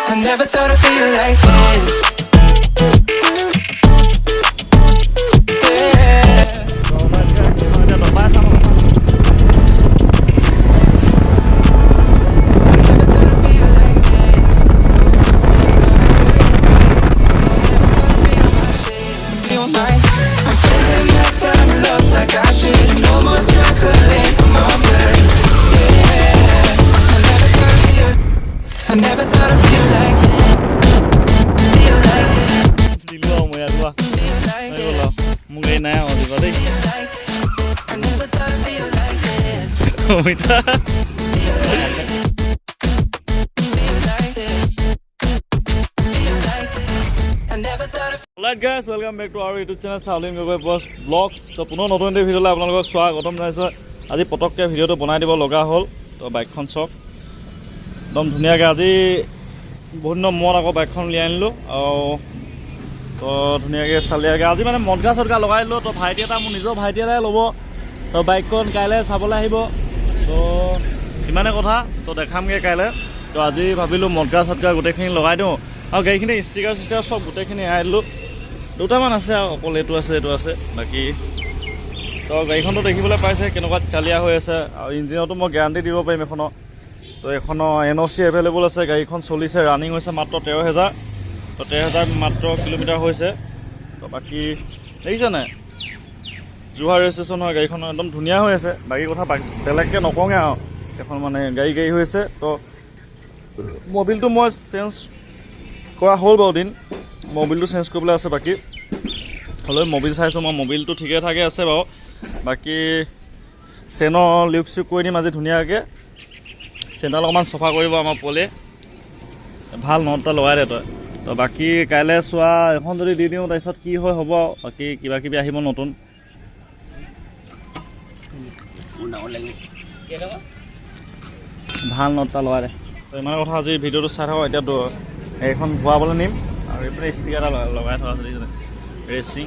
I never thought I'd feel like this. Alright guys, welcome back to our YouTube channel Shaolin Gogoi Boss Vlogs. So পুনৰ নতুন এটা ভিডিঅ'লৈ আপোনালোকক স্বাগতম জনাইছোঁ। আজি পটককৈ ভিডিঅ'টো বনাই দিব লগা হ'ল। তো বাইকখন চাওক একদম ধুনীয়াকৈ আজি বহুত দিনৰ মূৰত আকৌ বাইকখন উলিয়াই আনিলোঁ আৰু তো ধুনীয়াকৈ চালিয়াকৈ আজি মানে মদগা চদগা লগাই দিলোঁ। তো ভাইটি এটা মোৰ নিজৰ ভাইটি এটাই ল'ব। তো বাইকখন কাইলৈ চাবলৈ আহিব। তো ইমানে কথা, তো দেখামগৈ কাইলৈ। তো আজি ভাবিলোঁ মদগা চদগা গোটেইখিনি লগাই দিওঁ আৰু গাড়ীখিনি ষ্টিকাৰ চিষ্টাৰ চব গোটেইখিনি এৰাই দিলোঁ। দুটামান আছে আৰু অকল এইটো আছে বাকী তো গাড়ীখনটো দেখিবলৈ পাইছে কেনেকুৱা চালিয়া হৈ আছে আৰু ইঞ্জিনতো মই গেৰাণ্টি দিব পাৰিম এখনৰ। তো এখনৰ NOC এভেইলেবল আছে। গাড়ীখন চলিছে, ৰানিং হৈছে মাত্ৰ 13,000। তো 13,000 মাত্ৰ কিলোমিটাৰ হৈছে। তো বাকী দেখিছে নাই, যোৰহাট ৰেজিষ্ট্ৰেশ্যন হয় গাড়ীখন, একদম ধুনীয়া হৈ আছে। বাকী কথা বেলেগকৈ নকওঁগৈ আৰু এখন মানে গাড়ী হৈছে। তো মবিলটো মই চেঞ্জ কৰা হ'ল বাৰু দিন, মবিলটো চেঞ্জ কৰিবলৈ আছে। বাকী হ'লেও মবিল চাইছোঁ মই, মবিলটো ঠিকে ঠাকে আছে বাৰু। বাকী চেনৰ লিউক চিউক কৰি দিম আজি ধুনীয়াকৈ। চেনডাল অকণমান চফা কৰিব আমাৰ পলে, ভাল নট এটা লগাই দে তই। তো বাকী কাইলৈ চোৱা এখন যদি দি দিওঁ তাৰপিছত কি হয় হ'ব। বাকী কিবা কিবি আহিব নতুন, ভাল নট এটা লগাই দে। তো ইমান কথা, আজি ভিডিঅ'টো চাই থাকক। এতিয়াতো এইখন ভৰাবলৈ নিম আৰু এইপিনে ষ্টিকাৰ এটা লগাই থকা আছে ৰেচিং।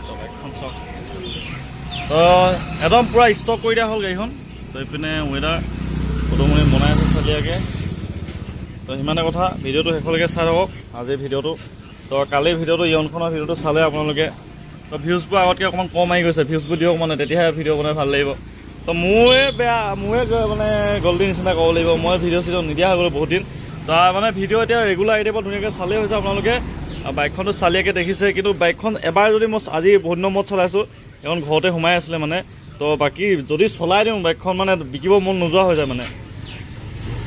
তো বাইকখন চাওক, তো একদম পূৰা ষ্টক কৰি দিয়া হ'ল গাড়ীখন। তো এইপিনে ৱেডাৰ পদুমণি বনাই আছে চালিয়াকৈ। তো সিমানে কথা, ভিডিঅ'টো শেষলৈকে চাই থাকক আজিৰ ভিডিঅ'টো। তো কালিৰ ভিডিঅ'টো ইয়নখনৰ ভিডিঅ'টো চালে আপোনালোকে, তো ভিউজবোৰ আগতকৈ অকণমান কম আহি গৈছে। ভিউজবোৰ দিয়ক মানে, তেতিয়াহে ভিডিঅ' বনাই ভাল লাগিব। তো মোৰে মানে গল্ডি নিচিনা ক'ব লাগিব, মই ভিডিঅ' চিডিঅ' নিদিয়া হৈ গ'লো বহুত দিন। তাৰ মানে ভিডিঅ' এতিয়া ৰেগুলাৰ আহি দিব, ধুনীয়াকৈ চালেই হৈছে আপোনালোকে। বাইকখনটো চালিয়াকৈ দেখিছে, কিন্তু বাইকখন এবাৰ যদি মই আজি বহুত দিনৰ মূৰত চলাইছোঁ, এখন ঘৰতে সোমাই আছিলে মানে। তো বাকী যদি চলাই দিওঁ বাইকখন মানে বিকিব মন নোযোৱা হৈ যায় মানে।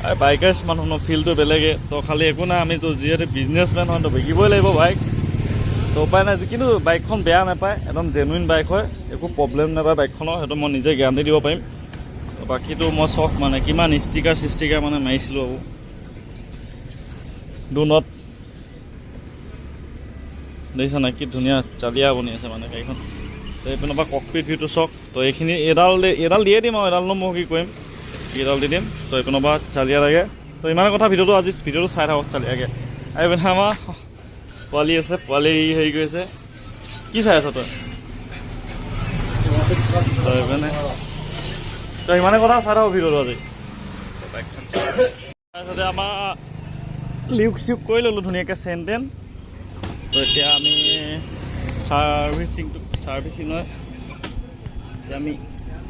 আৰু বাইকাৰ্ছ মানুহ ন, ফিল্ডটো বেলেগে। তো খালি একো নাই, আমিতো যিহেতু বিজনেছমেন হয়, তো বিকিবই লাগিব বাইক। তো উপায় নাই, কিন্তু বাইকখন বেয়া নাপায়, একদম জেনুইন বাইক হয়, একো প্ৰব্লেম নাপায় বাইকখনৰ, সেইটো মই নিজে গেৰাণ্টি দিব পাৰিম। বাকীটো মই চখ মানে কিমান ষ্টিকাৰ মানে মাৰিছিলোঁ আৰু ডু নট, দেখিছা নাই কি ধুনীয়া চালিয়া বনি আছে মানে গাড়ীখন। তো এইপিনৰ পৰা ককপিট ভিউটো চাওক। তো এইখিনি এডাল দিয়ে দিম আৰু এডালনো মই কি কৰিম, এডাল দি দিম। তো এইপিনৰ পৰা চালিয়া লাগে। তো ইমান কথা, ভিডিঅ'টো চাই থাকক চালিয়াকৈ। আৰু এইপিনে আমাৰ পোৱালি আছে, পোৱালি হেৰি কৰিছে। কি চাই আছ তই? তো এইপিনে তো ইমানে কথা, চাই থাকক ভিডিঅ'টো আজি। তাৰপিছতে আমাৰ লিউক চিউক কৰি ল'লোঁ ধুনীয়াকৈ, চেন টেন। তো এতিয়া আমি চাৰ্ভিচিং হয়, এতিয়া আমি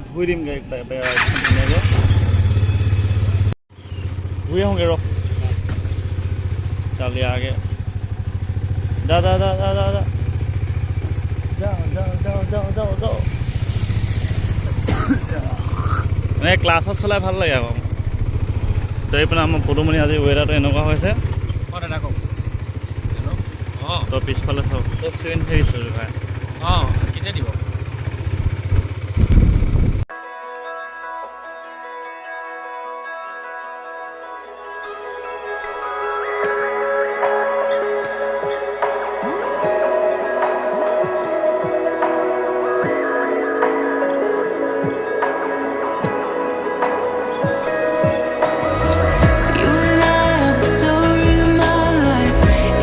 ধুই দিম গাড়ী ধুনীয়াকৈ, ধুই আহোঁগৈ ৰখ চালিয়াকৈ। যা মানে ক্লাছত চলাই ভাল লাগে আকৌ। তো এইপিনে আমাৰ পদুমণি আজি ৱেডাৰটো এনেকুৱা হৈছে। তো পিছফালে চাওক, ভাই কেতিয়া দিব?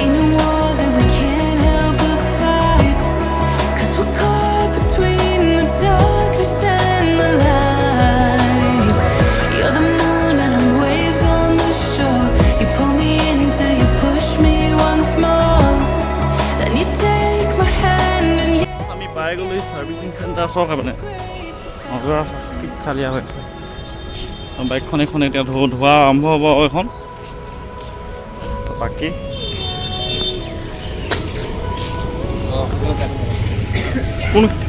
Ain't no war that we can't help but fight, 'cause we're carved servicing centre চক মানে মজা চালিয়া হৈ আছে বাইকখন এখন এতিয়া ধোৱা আৰম্ভ হ'ব এখন তো বাকী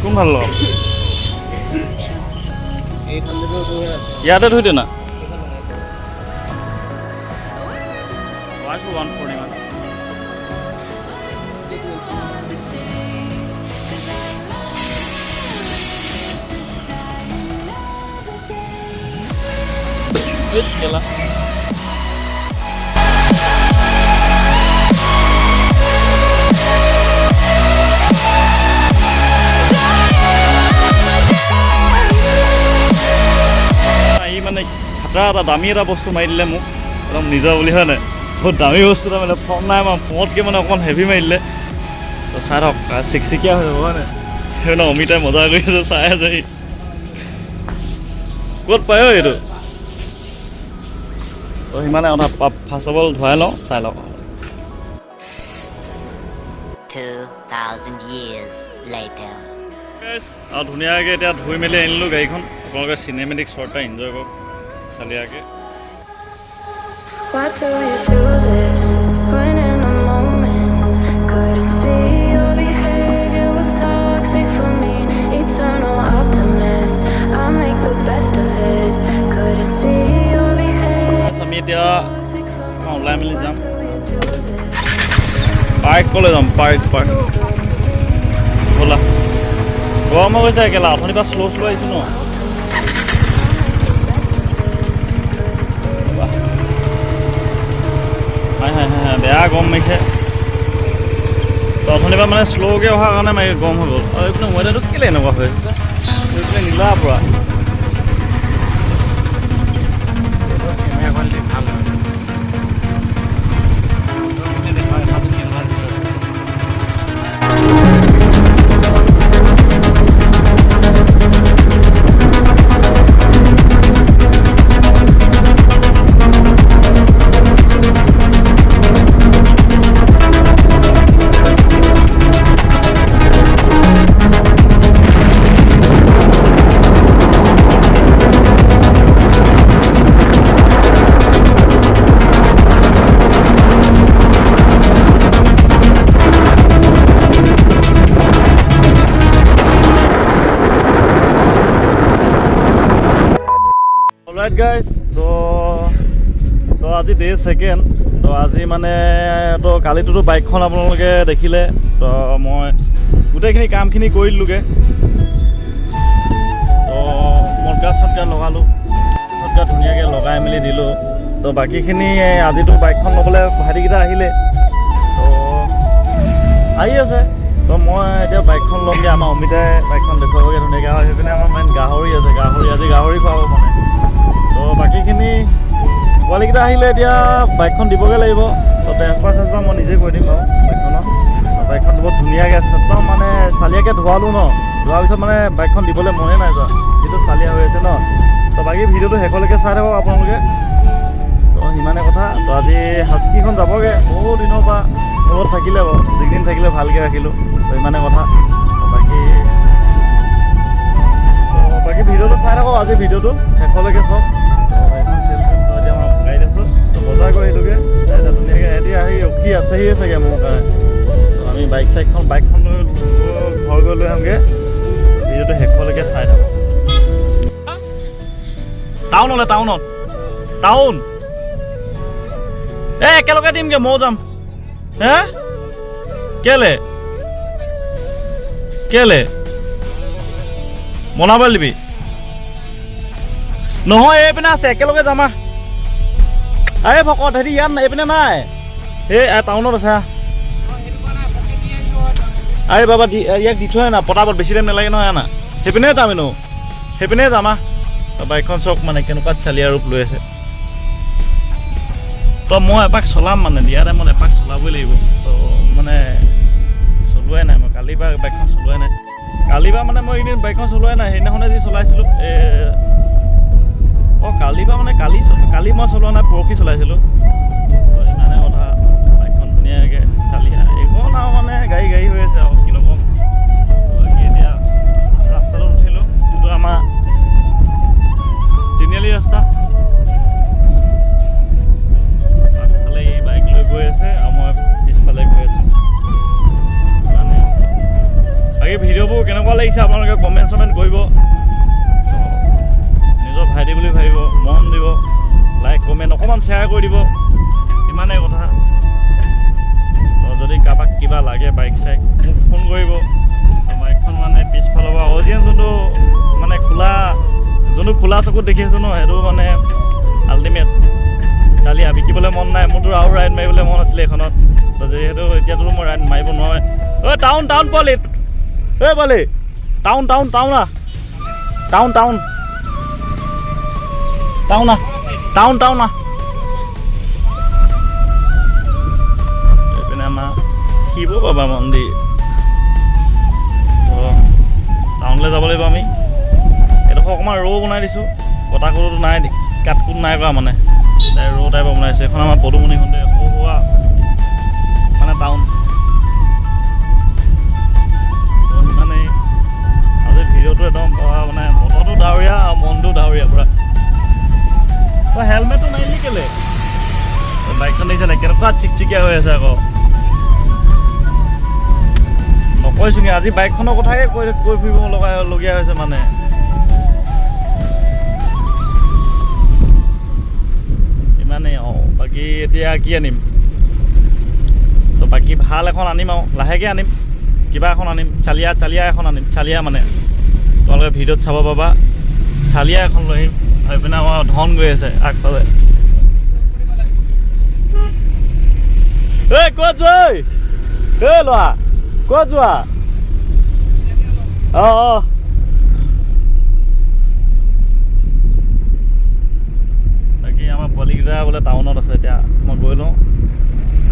কোন ভাল লগ ইয়াতে ধুই দে না ওৱান ফৰ্টি মান gila. Ini mana kata dami ada bos tu main le mu, orang niza boleh kan? बहुत दामी बस्तु था मतलब फोन ना मैं फोन के मैंने अपन हेवी में ले तो सारा सिक्सी क्या है वो ना फिर ना अमिता मजा गई तो साया जाए कोट पायो ये तो हिमाने उन्हें पॉसिबल धोया लो सालो 2000 years later और दुनिया के इतना धोई मिले इन लोग गई कौन अपन का सिनेमैटिक शॉट टा एंजॉय को चलिए आगे Why do you do this when in a moment couldn't see your behavior was toxic for me eternal optimist I make the best of it couldn't see your behavior media toxic for me online mill jam do you do this park को ले जाम park बोला गो में वैसे क्या लाभ होने का slow आई सुनो हाँ बेया गम मारिছে তো অথনি পৰা মানে শ্ল'কৈ অহাৰ কাৰণে মাৰি গৰম হৈ গ'ল আৰু এইপিনে ৱেডাৰটো কেলৈ এনেকুৱা হৈ আছে এইপিনে নীলা পৰা Alright guys, তো আজি ডে সেকেন্ড তো আজি মানে তো কালিতো বাইকখন আপোনালোকে দেখিলে তো মই গোটেইখিনি কামখিনি কৰিলোগে তো মটকা লগালো মটকা ধুনীয়াকৈ লগাই মেলি দিলোঁ তো বাকীখিনি আজিতো বাইকখন ল'বলৈ ভাইটিকেইটা আহিলে তো আহি আছে তো মই এতিয়া বাইকখন ল'মগৈ আমাৰ অমিতাই বাইকখন দেখুৱাবগৈ ধুনীয়াকৈ আৰু সেইপিনে আমাৰ মেইন গাহৰি আছে আজি গাহৰি খুৱাব মানে তো বাকীখিনি পোৱালিকেইটা আহিলে এতিয়া বাইকখন দিবগৈ লাগিব তো ট্ৰেন্সফাৰ মই নিজে কৰি দিম বাৰু বাইকখন বহুত ধুনীয়াকৈ আছে একদম মানে চালিয়াকৈ ধোৱালোঁ ন ধোৱাৰ পিছত মানে বাইকখন দিবলৈ মনে নাই যোৱা যিটো চালিয়া হৈ আছে ন তো বাকী ভিডিঅ'টো শেষলৈকে চাই থাকক আপোনালোকে তো সিমানে কথা তো আজি হাস্কিখন যাবগৈ বহুত দিনৰ পৰা মূৰত থাকিলে বাৰু যিকেইদিন থাকিলে ভালকৈ ৰাখিলোঁ তো ইমানে কথা বাকী ভিডিঅ'টো চাই থাকক আজি ভিডিঅ'টো শেষলৈকে চাওক এখন চেলটো এতিয়া মই ভগাই দিছোঁ তো বজাৰ কৰি সেইটোকে ধুনীয়াকৈ এতিয়া আহি ৰখি আছেহিয়ে চাগে মোৰ কাৰণে তো আমি বাইকখন ঘৰ গৈ লৈ আহোঁগৈ ভিডিঅ'টো শেষলৈকে চাই থাকক টাউন একেলগে দিমগৈ ময়ো যাম হে কেলে বনাব দিবি নহয় এইপিনে আছে একেলগে যামা আৰে ভকত হেৰি ইয়াত এইপিনে নাই এই টাউনত আছে আৰে বাবা ইয়াক দি থৈ না পটাপট বেছি টাইম নালাগে নহয় না সেইপিনে যাম এনেও সেইপিনে যামা বাইকখন চক মানে কেনেকুৱা চালিয়া ৰূপ লৈ আছে তো মই এপাক চলাম মানে দিয়া টাইমত এপাক চলাবই লাগিব তো মানে চলোৱাই নাই মই কালিৰ পৰা বাইকখন চলোৱাই নাই কালিৰ পৰা মানে মই এইদিন বাইকখন চলোৱাই নাই সেইদিনাখনে যি চলাইছিলোঁ কালিৰ পৰা মানে কালি মই চলোৱা নাই পৰহি চলাইছিলোঁ ইমানে কথা বাইকখন ধুনীয়াকৈ চালিয়া এইখন আৰু মানে গাড়ী হৈ আছে আৰু কিনো ক'ম বাকী এতিয়া যোনটো খোলা চকুত দেখি আছোঁ ন সেইটো মানে আল্টিমেট চালিয়া বিকিবলৈ মন নাই মোৰতো আৰু ৰাইড মাৰিবলৈ মন আছিলে এইখনত তো যিহেতু এতিয়াতো মই ৰাইড মাৰিব নোৱাৰোঁ ঐ টাউন পোৱালি ঐ পোৱালি টাউন আহ টাউন আহ এইপিনে আমাৰ শিৱ বাবা মন্দিৰ তো টাউনলৈ যাব লাগিব আমি এইডোখৰ অকণমান ৰৌ বনাই দিছোঁ কটা কুটোতো নাই কাট কুট নাই কৰা মানে ৰৌ টাইপৰ বনাইছোঁ এইখন আমাৰ পদুমণি মন্দিৰ হোৱা মানে টাউন মানে আজি ভিডিঅ'টো একদম মানে বতৰটো ডাৱৰীয়া আৰু মনটো ডাৱৰীয়া পূৰা তই হেলমেটটো নাইলি কেলে বাইকখন দেখিছে নাই কেনেকুৱা চিকচিকীয়া হৈ আছে আকৌ নকৈছোঁগে আজি বাইকখনৰ কথাকে কৈ ফুৰিব লগীয়া হৈছে মানে ইমানেই বাকী এতিয়া কি আনিম তো বাকী ভাল এখন আনিম আৰু লাহেকৈ আনিম কিবা এখন আনিম চালিয়া এখন আনিম চালিয়া মানে তোমালোকে ভিডিঅ'ত চাব পাবা চালিয়া এখন লৈ আহিম আৰু এইপিনে আমাৰ ধন গৈ আছে আগফালে ক'ত যোৱা ল'ৰা ক'ত যোৱা অঁ বাকী আমাৰ পোৱালিকেইটা বোলে টাউনত আছে এতিয়া মই গৈ লওঁ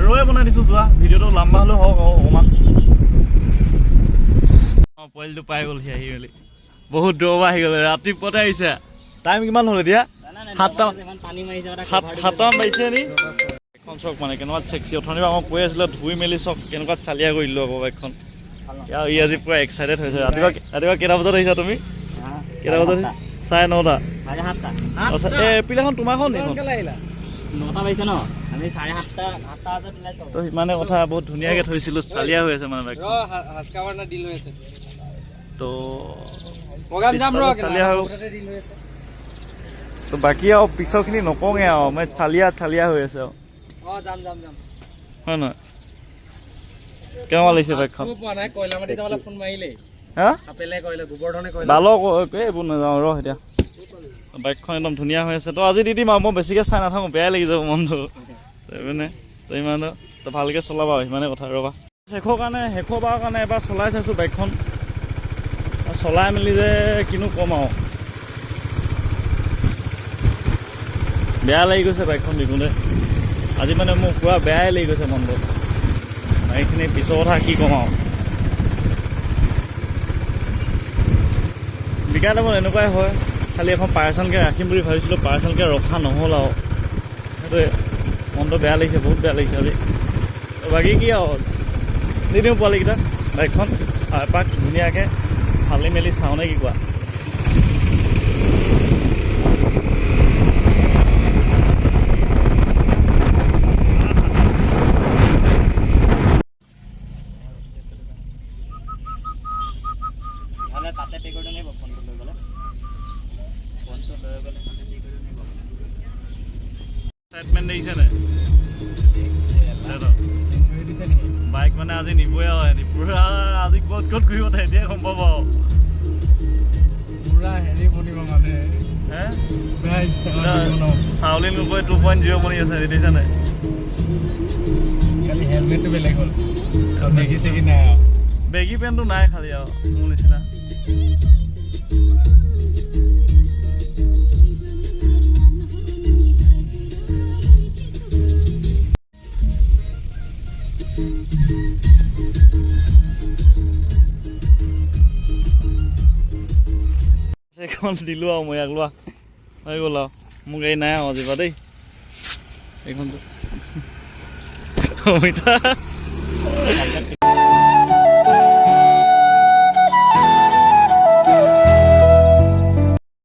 ৰৈ বনাই দিছোঁ যোৱা ভিডিঅ'টো লম্বা হ'লেও হওক অকণমান অঁ পোৱালিটো পাই গ'লহি আহি মেলি বহুত দূৰৰ পৰা আহি গ'লে ৰাতিপুৱাতে আহিছে টাইম কিমান হ'ল এতিয়া 7টামান বাজিছে নি এখন চক মানে কেনেকুৱা চেক্সি অথনিৰ পৰা মই কৈ আছিলোঁ ধুই মেলি চক কেনেকুৱা চালিয়া কৰি দিলোঁ আকৌ বাইকখন ই আজি পূৰা এক্সাইটেড হৈছে ৰাতিপুৱা কেইটা বজাত আহিছা তুমি কেইটা বজাত 9:30 এই পিলাখন তোমাৰখন এইখন তো সিমানে কথা বহুত ধুনীয়াকৈ থৈছিলোঁ চালিয়া হৈ আছে মানে বাইকখন তো চালিয়া হৈ তো বাকী আৰু পিছৰখিনি নকওঁগৈ আৰু মানে চালিয়া হৈ আছে আৰু হয় নহয় কেনেকুৱা লাগিছে বাইকখন এইবোৰ নাযাওঁ ৰ এতিয়া বাইকখন একদম ধুনীয়া হৈ আছে তো আজি দি দিম আৰু মই বেছিকৈ চাই নাথাকোঁ বেয়াই লাগি যাব মনটো মানে তো ইমান তো ভালকৈ চলাবা আৰু সিমানে কথা ৰ'বা শেষবাৰৰ কাৰণে এবাৰ চলাই চাইছোঁ বাইকখন চলাই মেলি যে কিনো ক'ম আৰু বেয়া লাগি গৈছে বাইকখন বিকোঁতে আজি মানে মোৰ পূৰা বেয়াই লাগি গৈছে মনটো এইখিনি পিছৰ কথা কি ক'ম আৰু বিকা টাইমত এনেকুৱাই হয় খালি এখন পাৰ্চেলকৈ ৰাখিম বুলি ভাবিছিলোঁ পাৰ্চেলকৈ ৰখা নহ'ল আৰু সেইটোৱে মনটো বেয়া লাগিছে বহুত বেয়া লাগিছে আজি বাকী কি আৰু দি দিওঁ পোৱালিকেইটা বাইকখন এপাক ধুনীয়াকৈ ফালি মেলি চাওঁ নে কি কোৱা এক্সাইটমেণ্ট দেখিছেনে বাইক মানে আজি নিবই আৰু পুৰা আজি ক'ত ঘূৰিব এতিয়া গম পাব আৰু পুৰা হেৰি বনিব মানে চাউলিন গগৈ 2.0 বনি আছে দেখিছেনে খালি হেলমেটটো বেলেগ হ'ল বেগী চেগি নাই আৰু বেগী পেণ্টটো নাই খালি আৰু মোৰ নিচিনা এইখন দিলোঁ আৰু মই ইয়াক লোৱা হৈ গ'ল আৰু মোৰ গাড়ী নাই আৰু আজিবা দেই এইখনটো